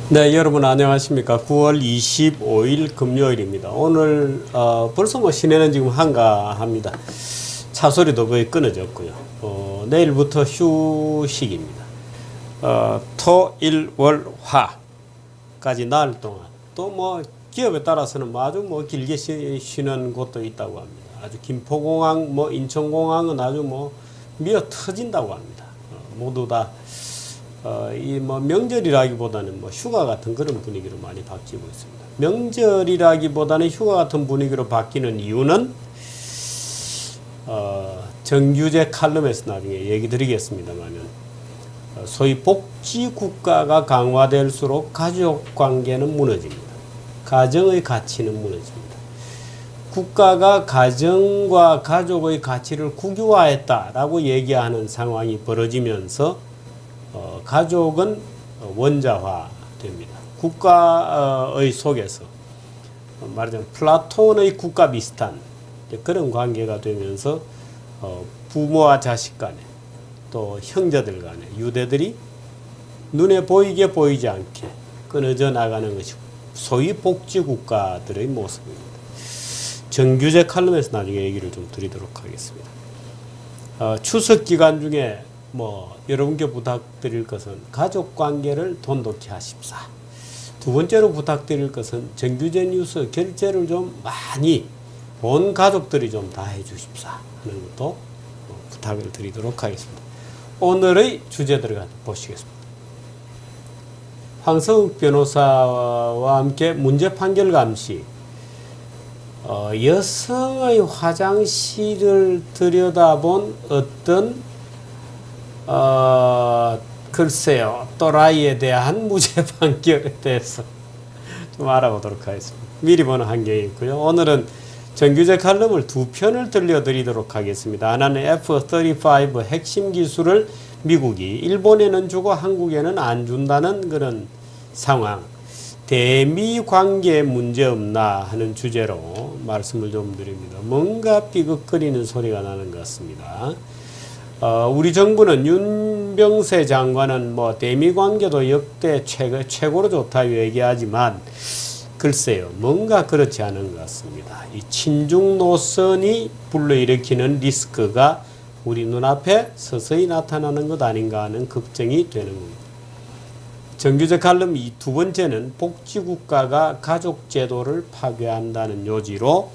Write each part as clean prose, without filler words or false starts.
네, 여러분 안녕하십니까. 9월 25일 금요일입니다. 오늘 벌써 뭐 시내는 지금 한가합니다. 차 소리도 거의 끊어졌고요. 내일부터 휴식입니다. 토, 일, 월, 화까지 나흘 동안 또 뭐 기업에 따라서는 아주 뭐 길게 쉬는 곳도 있다고 합니다. 아주 김포공항, 뭐 인천공항은 아주 뭐 미어 터진다고 합니다. 모두 다 이 뭐 명절이라기보다는 뭐 휴가 같은 그런 분위기로 많이 바뀌고 있습니다. 명절이라기보다는 휴가 같은 분위기로 바뀌는 이유는 정규제 칼럼에서 나중에 얘기 드리겠습니다만은 소위 복지 국가가 강화될수록 가족 관계는 무너집니다. 가정의 가치는 무너집니다. 국가가 가정과 가족의 가치를 국유화했다라고 얘기하는 상황이 벌어지면서 가족은 원자화됩니다. 국가의 속에서 말하자면 플라톤의 국가 비슷한 그런 관계가 되면서 부모와 자식 간에 또 형제들 간에 유대들이 눈에 보이게 보이지 않게 끊어져 나가는 것이고 소위 복지국가들의 모습입니다. 정규제 칼럼에서 나중에 얘기를 좀 드리도록 하겠습니다. 추석 기간 중에 뭐 여러분께 부탁드릴 것은 가족관계를 돈독히 하십사. 두 번째로 부탁드릴 것은 정규제 뉴스 결제를 좀 많이 온 가족들이 좀 다 해주십사 하는 것도 부탁을 드리도록 하겠습니다. 오늘의 주제 들어가 보시겠습니다. 황성욱 변호사와 함께 문제 판결 감시, 여성의 화장실을 들여다본 어떤 글쎄요, 또라이에 대한 무죄 판결에 대해서 좀 알아보도록 하겠습니다. 미리 보는 한경이 있고요. 오늘은 정규제 칼럼을 두 편을 들려드리도록 하겠습니다. 하나는 F-35 핵심 기술을 미국이 일본에는 주고 한국에는 안 준다는 그런 상황, 대미 관계에 문제 없나 하는 주제로 말씀을 좀 드립니다. 뭔가 삐걱거리는 소리가 나는 것 같습니다. 우리 정부는 윤병세 장관은 뭐 대미 관계도 역대 최고로 좋다 얘기하지만 글쎄요, 뭔가 그렇지 않은 것 같습니다. 이 친중 노선이 불러일으키는 리스크가 우리 눈앞에 서서히 나타나는 것 아닌가 하는 걱정이 되는 겁니다. 정규제 칼럼 이 두 번째는 복지국가가 가족제도를 파괴한다는 요지로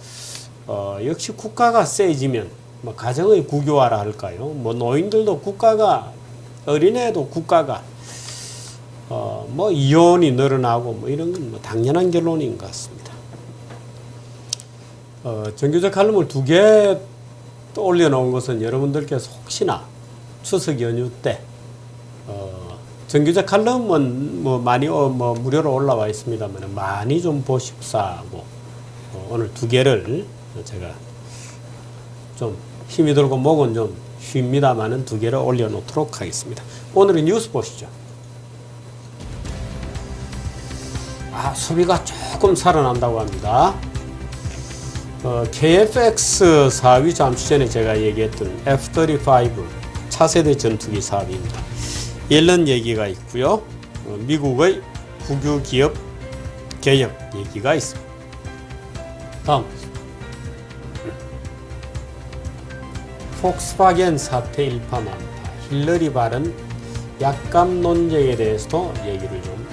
역시 국가가 세지면 뭐 가정의 국유화라 할까요? 뭐 노인들도 국가가, 어린애도 국가가 뭐 이혼이 늘어나고 뭐 이런 건 뭐 당연한 결론인 것 같습니다. 정규제 칼럼을 두 개 또 올려놓은 것은 여러분들께서 혹시나 추석 연휴 때 정규제 칼럼은 뭐 많이 뭐 무료로 올라와 있습니다만 많이 좀 보십사고 오늘 두 개를 제가 좀 힘이 들고 목은 좀 쉽니다만은 두 개를 올려놓도록 하겠습니다. 오늘은 뉴스 보시죠. 소비가 조금 살아난다고 합니다. KF-X 사업이 잠시 전에 제가 얘기했던 F-35 차세대 전투기 사업입니다. 이런 얘기가 있고요. 미국의 국유 기업 개혁 얘기가 있습니다. 다음. 폭스바겐 사태 일파만파, 힐러리 발언 약감 논쟁에 대해서도 얘기를 좀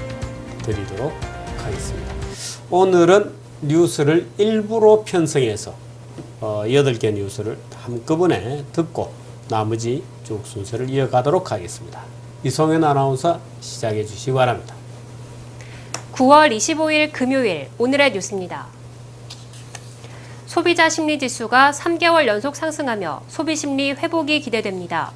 드리도록 하겠습니다. 오늘은 뉴스를 일부로 편성해서 8개 뉴스를 한꺼번에 듣고 나머지 쭉 순서를 이어가도록 하겠습니다. 이송현 아나운서 시작해 주시기 바랍니다. 9월 25일 금요일 오늘의 뉴스입니다. 소비자 심리지수가 3개월 연속 상승하며 소비심리 회복이 기대됩니다.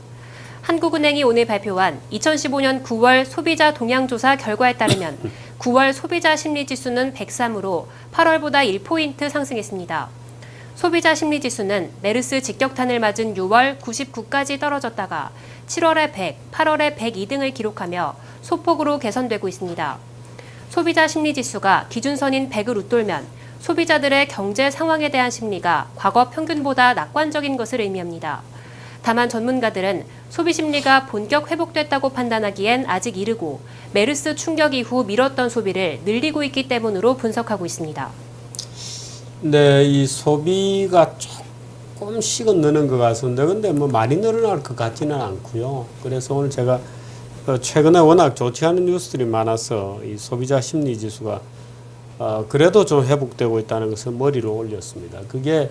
한국은행이 오늘 발표한 2015년 9월 소비자 동향조사 결과에 따르면 9월 소비자 심리지수는 103으로 8월보다 1포인트 상승했습니다. 소비자 심리지수는 메르스 직격탄을 맞은 6월 99까지 떨어졌다가 7월에 100, 8월에 102 등을 기록하며 소폭으로 개선되고 있습니다. 소비자 심리지수가 기준선인 100을 웃돌면 소비자들의 경제 상황에 대한 심리가 과거 평균보다 낙관적인 것을 의미합니다. 다만 전문가들은 소비 심리가 본격 회복됐다고 판단하기엔 아직 이르고 메르스 충격 이후 미뤘던 소비를 늘리고 있기 때문으로 분석하고 있습니다. 네, 이 소비가 조금씩은 느는 것 같은데, 근데 뭐 많이 늘어날 것 같지는 않고요. 그래서 오늘 제가 최근에 워낙 좋지 않은 뉴스들이 많아서 이 소비자 심리 지수가 그래도 좀 회복되고 있다는 것을 머리로 올렸습니다. 그게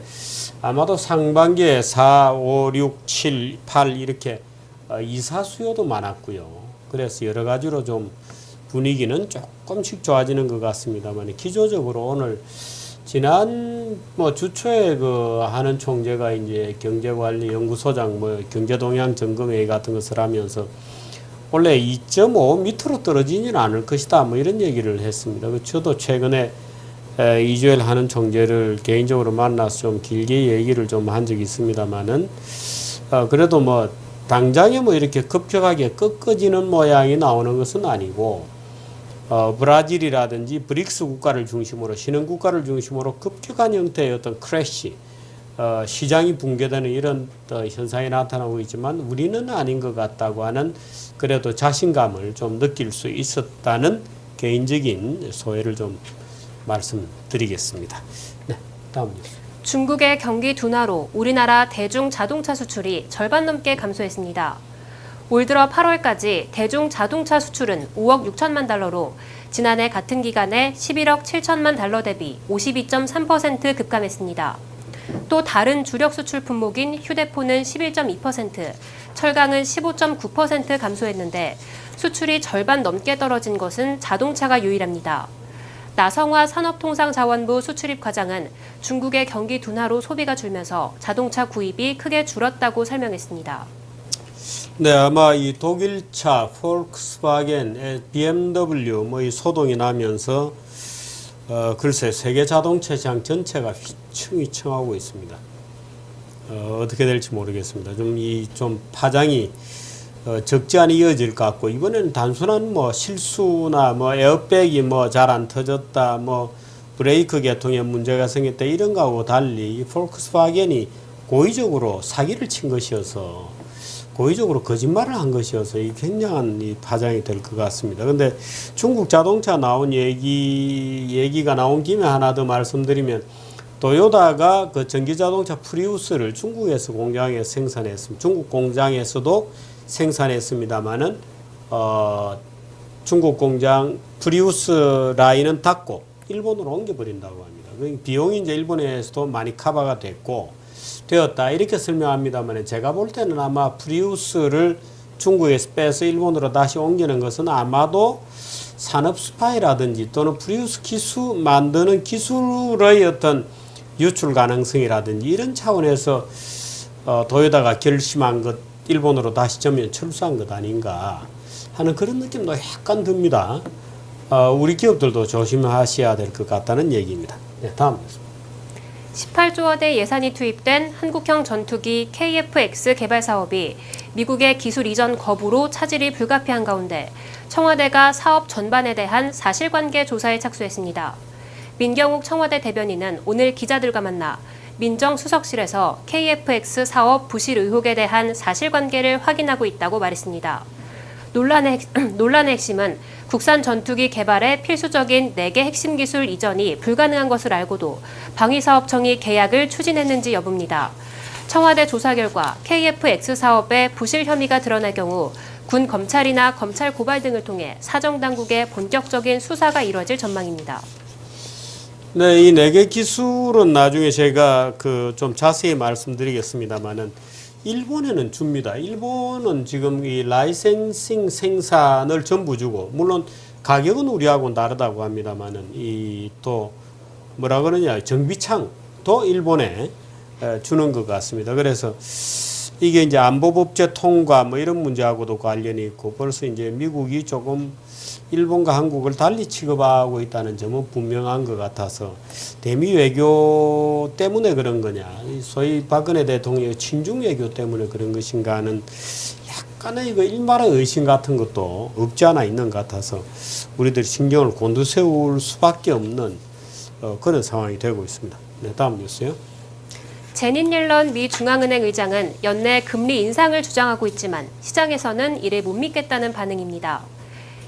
아마도 상반기에 4, 5, 6, 7, 8 이렇게 이사 수요도 많았고요. 그래서 여러 가지로 좀 분위기는 조금씩 좋아지는 것 같습니다만, 기조적으로 오늘 지난 주초에 하는 총재가 이제 경제관리연구소장 경제동향점검회의 같은 것을 하면서 원래 2.5 밑으로 떨어지지는 않을 것이다 이런 얘기를 했습니다. 저도 최근에 이주일 하는 총재를 개인적으로 만나서 좀 길게 얘기를 좀 한 적이 있습니다만은 그래도 당장에 이렇게 급격하게 꺾어지는 모양이 나오는 것은 아니고 브라질이라든지 브릭스 국가를 중심으로 신흥 국가를 중심으로 급격한 형태의 어떤 크래시 시장이 붕괴되는 이런 현상이 나타나고 있지만 우리는 아닌 것 같다고 하는 그래도 자신감을 좀 느낄 수 있었다는 개인적인 소회를 좀 말씀드리겠습니다. 네, 다음 뉴스. 중국의 경기 둔화로 우리나라 대중 자동차 수출이 절반 넘게 감소했습니다. 올 들어 8월까지 대중 자동차 수출은 5억 6천만 달러로 지난해 같은 기간에 11억 7천만 달러 대비 52.3% 급감했습니다. 또 다른 주력 수출 품목인 휴대폰은 11.2%, 철강은 15.9% 감소했는데 수출이 절반 넘게 떨어진 것은 자동차가 유일합니다. 나성화 산업통상자원부 수출입 과장은 중국의 경기 둔화로 소비가 줄면서 자동차 구입이 크게 줄었다고 설명했습니다. 네, 아마 이 독일차, 폴크스바겐, BMW 이 소동이 나면서 글쎄 세계 자동차 시장 전체가 휘청휘청하고 있습니다. 어떻게 될지 모르겠습니다. 좀 파장이 적지 않게 이어질 것 같고, 이번에는 단순한 실수나 에어백이 잘 안 터졌다, 브레이크 계통에 문제가 생겼다 이런 거하고 달리 이 폴크스바겐이 고의적으로 사기를 친 것이어서, 고의적으로 거짓말을 한 것이어서 이 굉장한 이 파장이 될 것 같습니다. 근데 중국 자동차 나온 얘기가 나온 김에 하나 더 말씀드리면, 도요타가 그 전기 자동차 프리우스를 중국에서 공장에 생산했습니다. 중국 공장에서도 생산했습니다만은 중국 공장 프리우스 라인은 닫고 일본으로 옮겨버린다고 합니다. 비용이 이제 일본에서도 많이 커버가 되었다 이렇게 설명합니다만, 제가 볼 때는 아마 프리우스를 중국에서 빼서 일본으로 다시 옮기는 것은 아마도 산업 스파이라든지 또는 프리우스 기술 만드는 기술의 어떤 유출 가능성이라든지 이런 차원에서 도요타가 결심한 것, 일본으로 다시 전면 철수한 것 아닌가 하는 그런 느낌도 약간 듭니다. 우리 기업들도 조심하셔야 될 것 같다는 얘기입니다. 네, 다음. 18조 원의 예산이 투입된 한국형 전투기 KF-X 개발 사업이 미국의 기술 이전 거부로 차질이 불가피한 가운데 청와대가 사업 전반에 대한 사실관계 조사에 착수했습니다. 민경욱 청와대 대변인은 오늘 기자들과 만나 민정수석실에서 KF-X 사업 부실 의혹에 대한 사실관계를 확인하고 있다고 말했습니다. 논란의 핵심은 국산 전투기 개발에 필수적인 4개 핵심 기술 이전이 불가능한 것을 알고도 방위사업청이 계약을 추진했는지 여부입니다. 청와대 조사 결과 KF-X 사업의 부실 혐의가 드러날 경우 군 검찰이나 검찰 고발 등을 통해 사정당국의 본격적인 수사가 이뤄질 전망입니다. 네, 이 4개 기술은 나중에 제가 좀 자세히 말씀드리겠습니다만은 일본에는 줍니다. 일본은 지금 이 라이센싱 생산을 전부 주고, 물론 가격은 우리하고는 다르다고 합니다만은 또 뭐라 그러냐, 정비창도 일본에 주는 것 같습니다. 그래서 이게 이제 안보법제 통과 이런 문제하고도 관련이 있고, 벌써 이제 미국이 조금 일본과 한국을 달리 취급하고 있다는 점은 분명한 것 같아서, 대미 외교 때문에 그런 거냐, 소위 박근혜 대통령의 친중 외교 때문에 그런 것인가 하는 약간의 일말의 의심 같은 것도 없지 않아 있는 것 같아서 우리들이 신경을 곤두세울 수밖에 없는 그런 상황이 되고 있습니다. 네, 다음 뉴스요. 제닛 옐런 미 중앙은행 의장은 연내 금리 인상을 주장하고 있지만 시장에서는 이를 못 믿겠다는 반응입니다.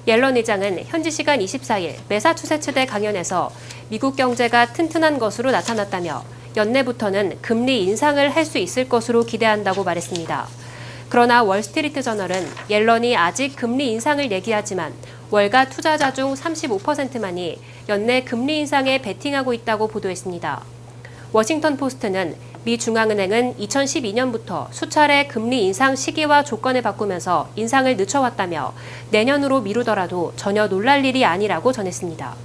옐런 의장은 현지 시간 24일 매사추세츠대 강연에서 미국 경제가 튼튼한 것으로 나타났다며 연내부터는 금리 인상을 할 수 있을 것으로 기대한다고 말했습니다. 그러나 월스트리트 저널은 옐런이 아직 금리 인상을 얘기하지만 월가 투자자 중 35%만이 연내 금리 인상에 베팅하고 있다고 보도했습니다. 워싱턴 포스트는 미 중앙은행은 2012년부터 수차례 금리 인상 시기와 조건을 바꾸면서 인상을 늦춰왔다며 내년으로 미루더라도 전혀 놀랄 일이 아니라고 전했습니다.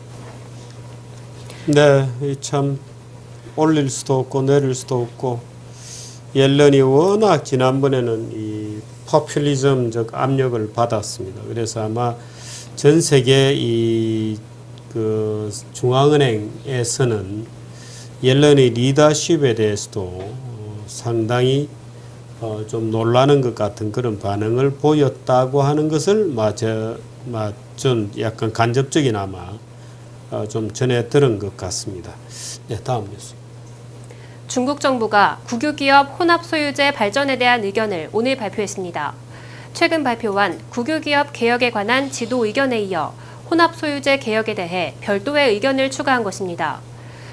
네, 참 올릴 수도 없고 내릴 수도 없고 옐런이 워낙 지난번에는 이 포퓰리즘적 압력을 받았습니다. 그래서 아마 전 세계 그 중앙은행에서는 옐런의 리더십에 대해서도 상당히 좀 놀라는 것 같은 그런 반응을 보였다고 하는 것을 좀 약간 간접적이나마 좀 전해 들은 것 같습니다. 네, 다음 뉴스. 중국 정부가 국유기업 혼합소유제 발전에 대한 의견을 오늘 발표했습니다. 최근 발표한 국유기업 개혁에 관한 지도 의견에 이어 혼합소유제 개혁에 대해 별도의 의견을 추가한 것입니다.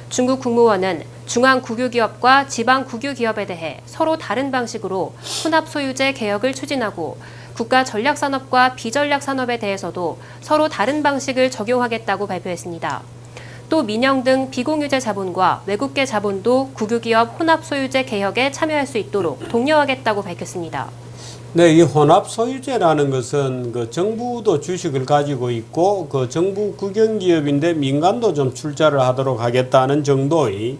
중국 국무원은 중앙 국유기업과 지방 국유기업에 대해 서로 다른 방식으로 혼합소유제 개혁을 추진하고 국가 전략산업과 비전략산업에 대해서도 서로 다른 방식을 적용하겠다고 발표했습니다. 또 민영 등 비공유제 자본과 외국계 자본도 국유기업 혼합소유제 개혁에 참여할 수 있도록 독려하겠다고 밝혔습니다. 네, 이 혼합소유제라는 것은 그 정부도 주식을 가지고 있고 그 정부 국영기업인데 민간도 좀 출자를 하도록 하겠다는 정도의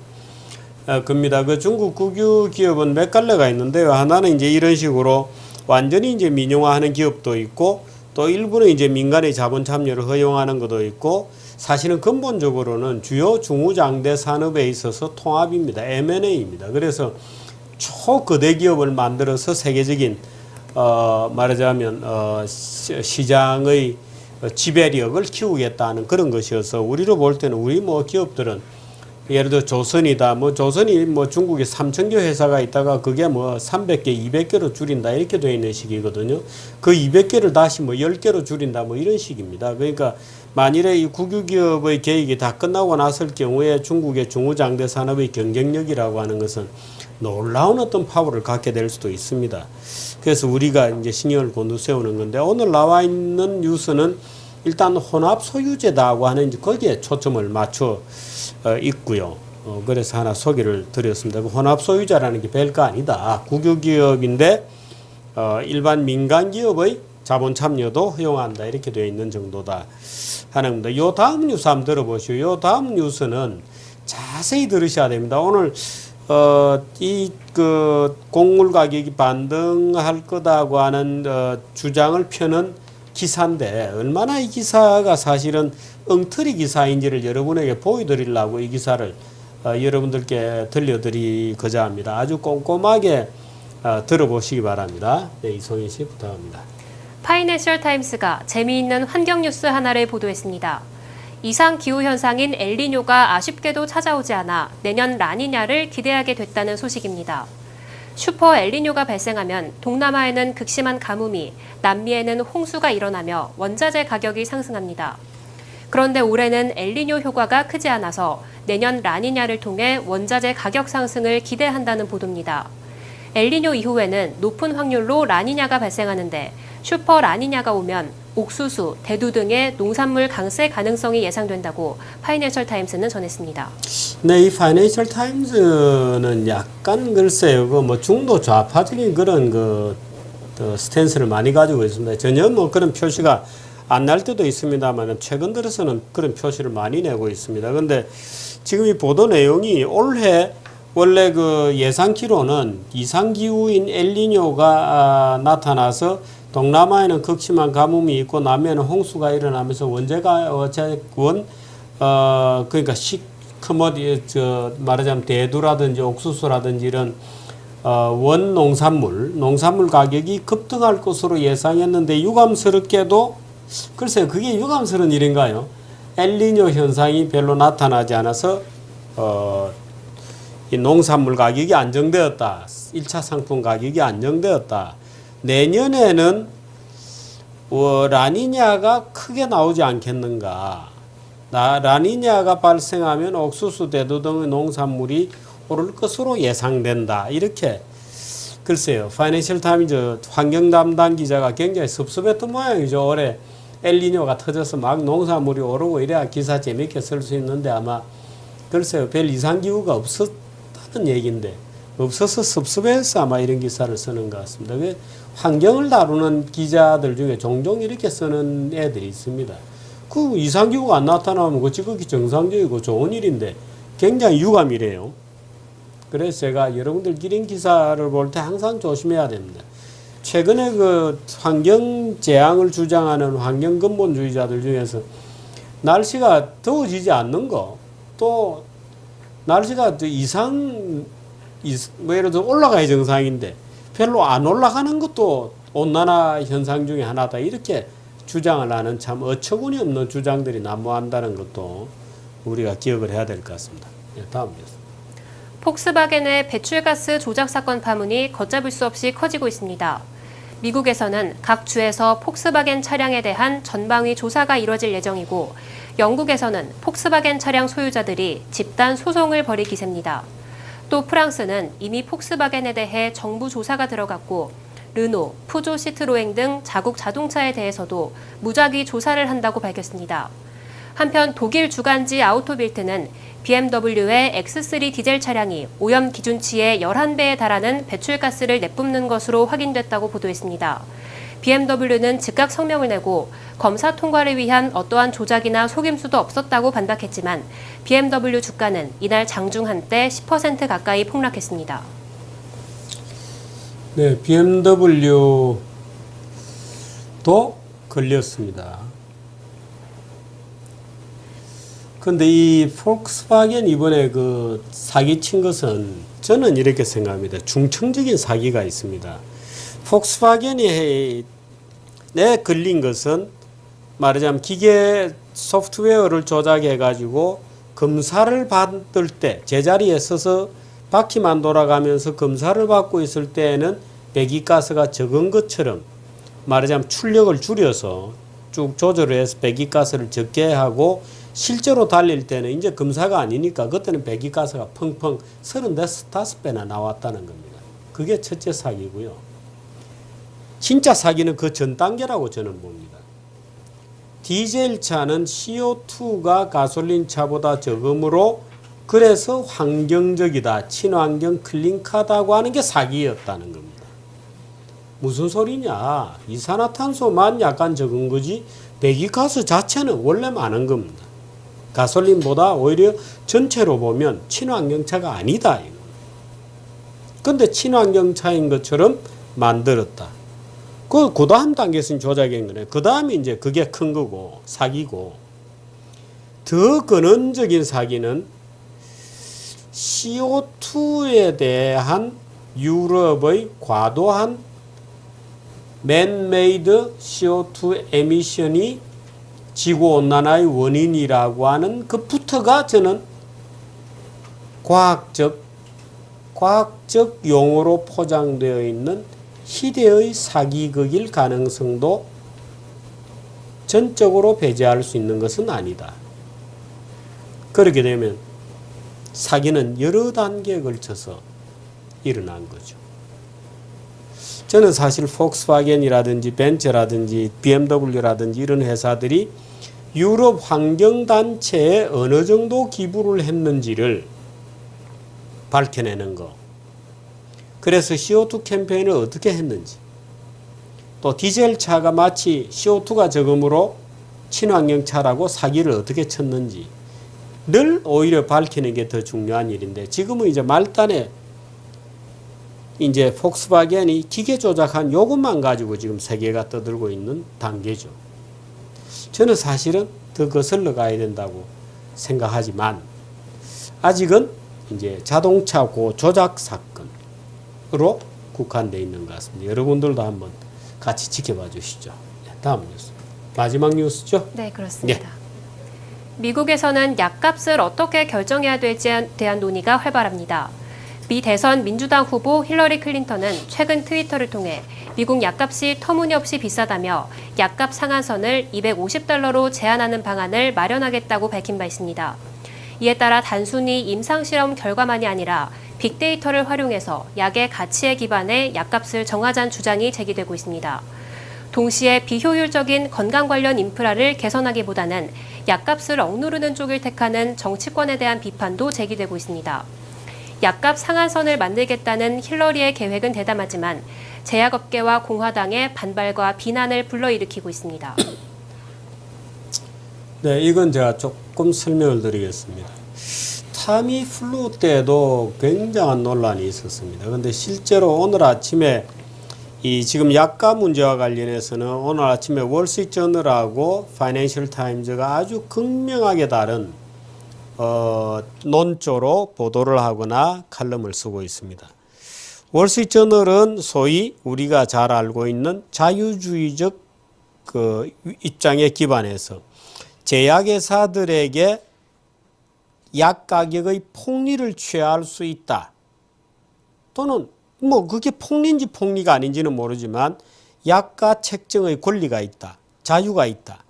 겁니다. 그 중국 국유기업은 몇 갈래가 있는데요. 하나는 이제 이런 식으로 완전히 이제 민영화하는 기업도 있고 또 일부는 이제 민간의 자본 참여를 허용하는 것도 있고 사실은 근본적으로는 주요 중후장대 산업에 있어서 통합입니다. M&A입니다. 그래서 초거대 기업을 만들어서 세계적인 말하자면 시장의 지배력을 키우겠다는 그런 것이어서 우리로 볼 때는 우리 기업들은 예를 들어 조선이다. 조선이 중국에 3,000개 회사가 있다가 그게 300개, 200개로 줄인다. 이렇게 되어 있는 식이거든요. 그 200개를 다시 10개로 줄인다. 이런 식입니다. 그러니까 만일에 이 국유기업의 계획이 다 끝나고 났을 경우에 중국의 중후장대 산업의 경쟁력이라고 하는 것은 놀라운 어떤 파워를 갖게 될 수도 있습니다. 그래서 우리가 이제 신경을 곤두세우는 건데 오늘 나와 있는 뉴스는 일단 혼합 소유제다고 하는 거기에 초점을 맞춰 있고요. 그래서 하나 소개를 드렸습니다. 그 혼합 소유자라는 게 별거 아니다. 국유기업인데 일반 민간 기업의 자본 참여도 허용한다. 이렇게 되어 있는 정도다 하는 겁니다. 요 다음 뉴스 한번 들어보시오. 요 다음 뉴스는 자세히 들으셔야 됩니다. 오늘 그 곡물 가격이 반등할 거다고 하는 주장을 펴는 기사인데 얼마나 이 기사가 사실은 엉터리 기사인지를 여러분에게 보여드리려고 이 기사를 여러분들께 들려드리고자 합니다. 아주 꼼꼼하게 들어보시기 바랍니다. 네, 이송희 씨 부탁합니다. 파이낸셜 타임스가 재미있는 환경 뉴스 하나를 보도했습니다. 이상 기후 현상인 엘니뇨가 아쉽게도 찾아오지 않아 내년 라니냐를 기대하게 됐다는 소식입니다. 슈퍼 엘니뇨가 발생하면 동남아에는 극심한 가뭄이, 남미에는 홍수가 일어나며 원자재 가격이 상승합니다. 그런데 올해는 엘니뇨 효과가 크지 않아서 내년 라니냐를 통해 원자재 가격 상승을 기대한다는 보도입니다. 엘니뇨 이후에는 높은 확률로 라니냐가 발생하는데 슈퍼 라니냐가 오면 옥수수, 대두 등의 농산물 강세 가능성이 예상된다고 파이낸셜 타임스는 전했습니다. 네, 이 파이낸셜 타임스는 약간 글쎄요, 중도 좌파적인 그런 스탠스를 많이 가지고 있습니다. 전혀 그런 표시가 안 날 때도 있습니다만 최근 들어서는 그런 표시를 많이 내고 있습니다. 그런데 지금 이 보도 내용이 올해 원래 그 예상키로는 이상기후인 엘니뇨가 나타나서 동남아에는 극심한 가뭄이 있고 남해에는 홍수가 일어나면서 그러니까 말하자면 대두라든지 옥수수라든지 이런 원 농산물 가격이 급등할 것으로 예상했는데 유감스럽게도 글쎄요, 그게 유감스러운 일인가요? 엘니뇨 현상이 별로 나타나지 않아서 이 농산물 가격이 안정되었다. 1차 상품 가격이 안정되었다. 내년에는 라니냐가 크게 나오지 않겠는가. 라니냐가 발생하면 옥수수, 대두 등의 농산물이 오를 것으로 예상된다. 이렇게 글쎄요. 파이낸셜 타임즈 환경 담당 기자가 굉장히 섭섭했던 모양이죠. 올해 엘니뇨가 터져서 막 농산물이 오르고 이래야 기사 재밌게 쓸 수 있는데 아마 글쎄요. 별 이상기후가 없었다는 얘기인데 없어서 섭섭해서 아마 이런 기사를 쓰는 것 같습니다. 환경을 다루는 기자들 중에 종종 이렇게 쓰는 애들이 있습니다. 그 이상기후가 안 나타나면 그 지극히 정상적이고 좋은 일인데 굉장히 유감이래요. 그래서 제가 여러분들 이런 기사를 볼 때 항상 조심해야 됩니다. 최근에 그 환경 재앙을 주장하는 환경 근본주의자들 중에서 날씨가 더워지지 않는 거, 또 날씨가 뭐 예를 들어 올라가야 정상인데 별로 안 올라가는 것도 온난화 현상 중에 하나다. 이렇게 주장을 하는 참 어처구니 없는 주장들이 난무한다는 것도 우리가 기억을 해야 될 것 같습니다. 다음 뉴스. 폭스바겐의 배출가스 조작 사건 파문이 걷잡을 수 없이 커지고 있습니다. 미국에서는 각 주에서 폭스바겐 차량에 대한 전방위 조사가 이뤄질 예정이고 영국에서는 폭스바겐 차량 소유자들이 집단 소송을 벌일 기세입니다. 또 프랑스는 이미 폭스바겐에 대해 정부 조사가 들어갔고 르노, 푸조 시트로엥 등 자국 자동차에 대해서도 무작위 조사를 한다고 밝혔습니다. 한편 독일 주간지 아우토빌트는 BMW의 X3 디젤 차량이 오염 기준치의 11배에 달하는 배출가스를 내뿜는 것으로 확인됐다고 보도했습니다. BMW는 즉각 성명을 내고 검사 통과를 위한 어떠한 조작이나 속임수도 없었다고 반박했지만 BMW 주가는 이날 장중 한때 10% 가까이 폭락했습니다. 네, BMW도 걸렸습니다. 근데 이 폭스바겐 이번에 그 사기친 것은 저는 이렇게 생각합니다. 중청적인 사기가 있습니다. 폭스바겐이 걸린 것은 말하자면 기계 소프트웨어를 조작해 가지고 검사를 받을 때 제자리에 서서 바퀴만 돌아가면서 검사를 받고 있을 때에는 배기가스가 적은 것처럼 말하자면 출력을 줄여서 쭉 조절을 해서 배기가스를 적게 하고 실제로 달릴 때는 이제 검사가 아니니까 그때는 배기가스가 펑펑 35배나 나왔다는 겁니다. 그게 첫째 사기고요. 진짜 사기는 그 전 단계라고 저는 봅니다. 디젤 차는 CO2가 가솔린 차보다 적으므로 그래서 환경적이다, 친환경 클린카다고 하는 게 사기였다는 겁니다. 무슨 소리냐? 이산화탄소만 약간 적은 거지 배기가스 자체는 원래 많은 겁니다. 가솔린보다 오히려 전체로 보면 친환경차가 아니다. 근데 친환경차인 것처럼 만들었다. 그 다음 단계에서는 조작인 거네. 그 다음에 이제 그게 큰 거고, 사기고. 더 근원적인 사기는 CO2에 대한 유럽의 과도한 맨메이드 CO2 에미션이 지구온난화의 원인이라고 하는 그부터가 저는 과학적 용어로 포장되어 있는 희대의 사기극일 가능성도 전적으로 배제할 수 있는 것은 아니다. 그렇게 되면 사기는 여러 단계에 걸쳐서 일어난 거죠. 저는 사실 폭스바겐이라든지 벤츠라든지 BMW라든지 이런 회사들이 유럽 환경단체에 어느 정도 기부를 했는지를 밝혀내는 거. 그래서 CO2 캠페인을 어떻게 했는지. 또 디젤차가 마치 CO2가 적음으로 친환경차라고 사기를 어떻게 쳤는지 늘 오히려 밝히는 게 더 중요한 일인데 지금은 이제 말단에 이제 폭스바겐이 기계 조작한 요것만 가지고 지금 세계가 떠들고 있는 단계죠. 저는 사실은 더 거슬러 가야 된다고 생각하지만 아직은 이제 자동차 조작 사건으로 국한되어 있는 것 같습니다. 여러분들도 한번 같이 지켜봐 주시죠. 다음 뉴스. 마지막 뉴스죠? 네, 그렇습니다. 미국에서는 약값을 어떻게 결정해야 될지에 대한 논의가 활발합니다. 미 대선 민주당 후보 힐러리 클린턴은 최근 트위터를 통해 미국 약값이 터무니없이 비싸다며 약값 상한선을 $250로 제한하는 방안을 마련하겠다고 밝힌 바 있습니다. 이에 따라 단순히 임상실험 결과만이 아니라 빅데이터를 활용해서 약의 가치에 기반해 약값을 정하자는 주장이 제기되고 있습니다. 동시에 비효율적인 건강 관련 인프라를 개선하기보다는 약값을 억누르는 쪽을 택하는 정치권에 대한 비판도 제기되고 있습니다. 약값 상한선을 만들겠다는 힐러리의 계획은 대담하지만 제약업계와 공화당의 반발과 비난을 불러일으키고 있습니다. 네, 이건 제가 조금 설명을 드리겠습니다. 타미플루 때도 굉장한 논란이 있었습니다. 그런데 실제로 오늘 아침에 이 지금 약값 문제와 관련해서는 오늘 아침에 월스트리트저널하고 파이낸셜 타임즈가 아주 극명하게 다른 논조로 보도를 하거나 칼럼을 쓰고 있습니다. 월스트리트저널은 소위 우리가 잘 알고 있는 자유주의적 그 입장에 기반해서 제약회사들에게 약 가격의 폭리를 취할 수 있다. 또는 뭐 그게 폭리인지 폭리가 아닌지는 모르지만 약가 책정의 권리가 있다. 자유가 있다.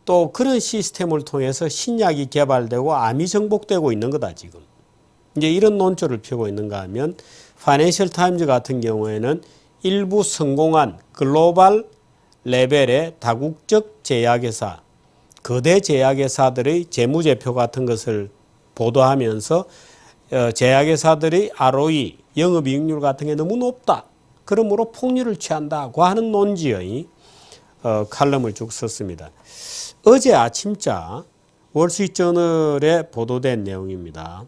또 그런 시스템을 통해서 신약이 개발되고 암이 정복되고 있는 거다 지금. 이제 이런 논조를 펴고 있는가 하면 파이낸셜 타임즈 같은 경우에는 일부 성공한 글로벌 레벨의 다국적 제약회사, 거대 제약회사들의 재무제표 같은 것을 보도하면서 제약회사들의 ROE, 영업이익률 같은 게 너무 높다. 그러므로 폭리를 취한다고 하는 논지의 칼럼을 쭉 썼습니다. 어제 아침자 월스트리트저널에 보도된 내용입니다.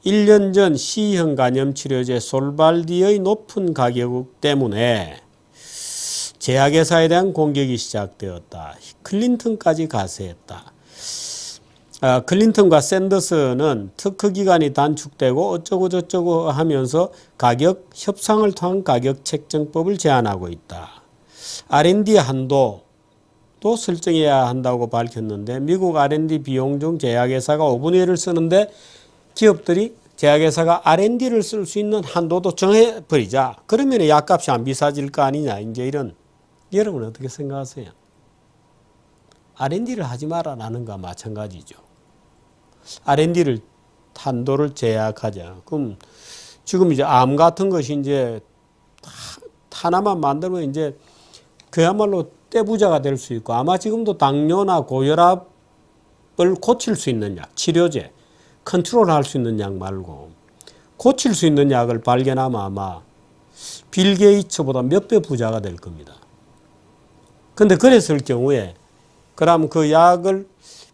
1년 전 C형 간염치료제 솔발디의 높은 가격 때문에 제약회사에 대한 공격이 시작되었다. 클린턴까지 가세했다. 클린턴과 샌더스는 특허 기간이 단축되고 어쩌고 저쩌고 하면서 가격 협상을 통한 가격 책정법을 제안하고 있다. R&D 한도도 설정해야 한다고 밝혔는데 미국 R&D 비용 중 제약회사가 5분의 1을 쓰는데 기업들이 제약회사가 R&D를 쓸 수 있는 한도도 정해버리자. 그러면 약값이 안 비싸질 거 아니냐. 이제 이런. 여러분 어떻게 생각하세요? R&D를 하지 마라라는 거와 마찬가지죠. R&D를 한도를 제약하자. 그럼 지금 이제 암 같은 것이 이제 하나만 만들면 이제 그야말로 떼부자가 될 수 있고 아마 지금도 당뇨나 고혈압을 고칠 수 있는 약, 치료제, 컨트롤할 수 있는 약 말고 고칠 수 있는 약을 발견하면 아마 빌 게이츠보다 몇 배 부자가 될 겁니다. 근데 그랬을 경우에 그럼 그 약을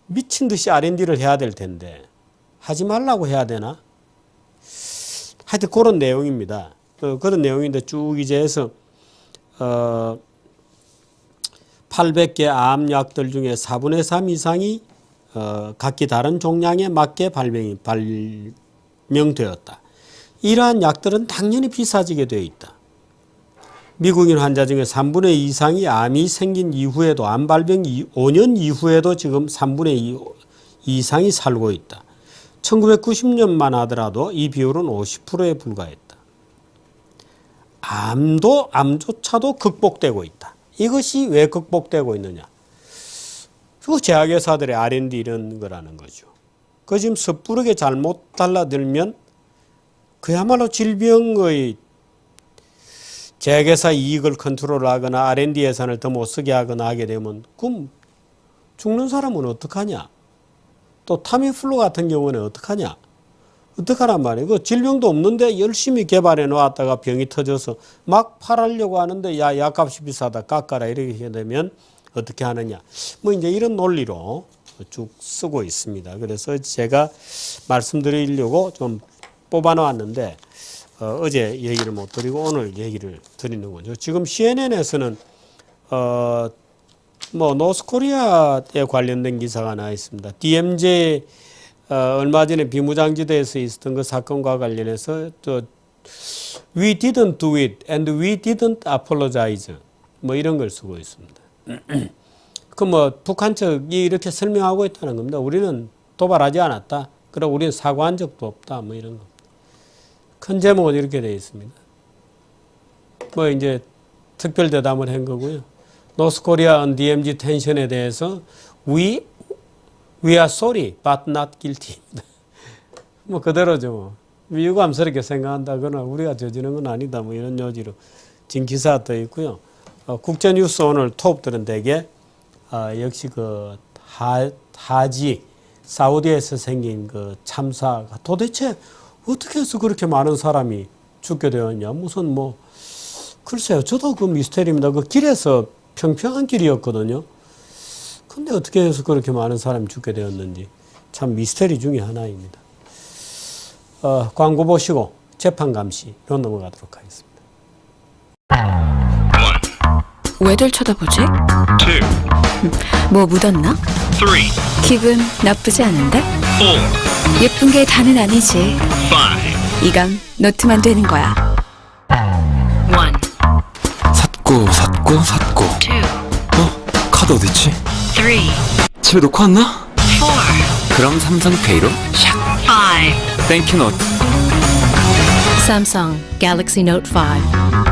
미친 듯이 R&D를 해야 될 텐데 하지 말라고 해야 되나? 하여튼 그런 내용입니다. 그런 내용인데 쭉 이제 해서 800개 암약들 중에 4분의 3 이상이 각기 다른 종량에 맞게 발명되었다. 이러한 약들은 당연히 비싸지게 되어 있다. 미국인 환자 중에 3분의 2 이상이 암이 생긴 이후에도 암 발병 5년 이후에도 지금 3분의 2 이상이 살고 있다. 1990년만 하더라도 이 비율은 50%에 불과했다. 암조차도 극복되고 있다. 이것이 왜 극복되고 있느냐? 그 제약회사들의 R&D 이런 거라는 거죠. 그 지금 섣부르게 잘못 달라들면 그야말로 질병의 제약회사 이익을 컨트롤하거나 R&D 예산을 더 못 쓰게 하거나 하게 되면 그럼 죽는 사람은 어떡하냐? 또 타미플루 같은 경우는 어떡하냐? 어떡하란 말이에요? 그 질병도 없는데 열심히 개발해 놓았다가 병이 터져서 막 팔으려고 하는데 야, 약값이 비싸다 깎아라 이렇게 되면 어떻게 하느냐? 뭐 이제 이런 논리로 쭉 쓰고 있습니다. 그래서 제가 말씀드리려고 좀 뽑아 놓았는데 어제 얘기를 못 드리고 오늘 얘기를 드리는 거죠. 지금 CNN에서는 뭐 노스코리아에 관련된 기사가 나와 있습니다. DMZ 얼마 전에 비무장지대에서 있었던 그 사건과 관련해서 We didn't do it and we didn't apologize 뭐 이런 걸 쓰고 있습니다. 그 뭐 북한 측이 이렇게 설명하고 있다는 겁니다. 우리는 도발하지 않았다. 그리고 우리는 사과한 적도 없다. 뭐 이런 거. 큰 제목은 이렇게 되어 있습니다. 뭐 이제 특별 대담을 한 거고요. North Korea on DMZ tension에 대해서 We are sorry but not guilty. 뭐 그대로죠. 뭐. 유감스럽게 생각한다거나 우리가 저지른 건 아니다. 뭐 이런 요지로 지금 기사가 떠 있고요. 국제뉴스 오늘 톱들은 대개 역시 그 하지 사우디에서 생긴 그 참사가 도대체 어떻게 해서 그렇게 많은 사람이 죽게 되었냐. 무슨 뭐 글쎄요. 저도 그 미스테리입니다. 그 길에서 평평한 길이었거든요. 근데 어떻게 해서 그렇게 많은 사람이 죽게 되었는지 참 미스테리 중에 하나입니다. 광고 보시고 재판 감시로 넘어가도록 하겠습니다. 왜들 쳐다보지? 2, 뭐 묻었나? 3, 기분 나쁘지 않은데? 4, 예쁜 게 다는 아니지. 5. 이건 노트만 되는 거야. 1, 샀고 2, 카드 어딨지? 3, 집에 놓고 왔나? 4, 그럼 삼성페이로 샥 5. 땡큐 노트 Samsung Galaxy Note 5.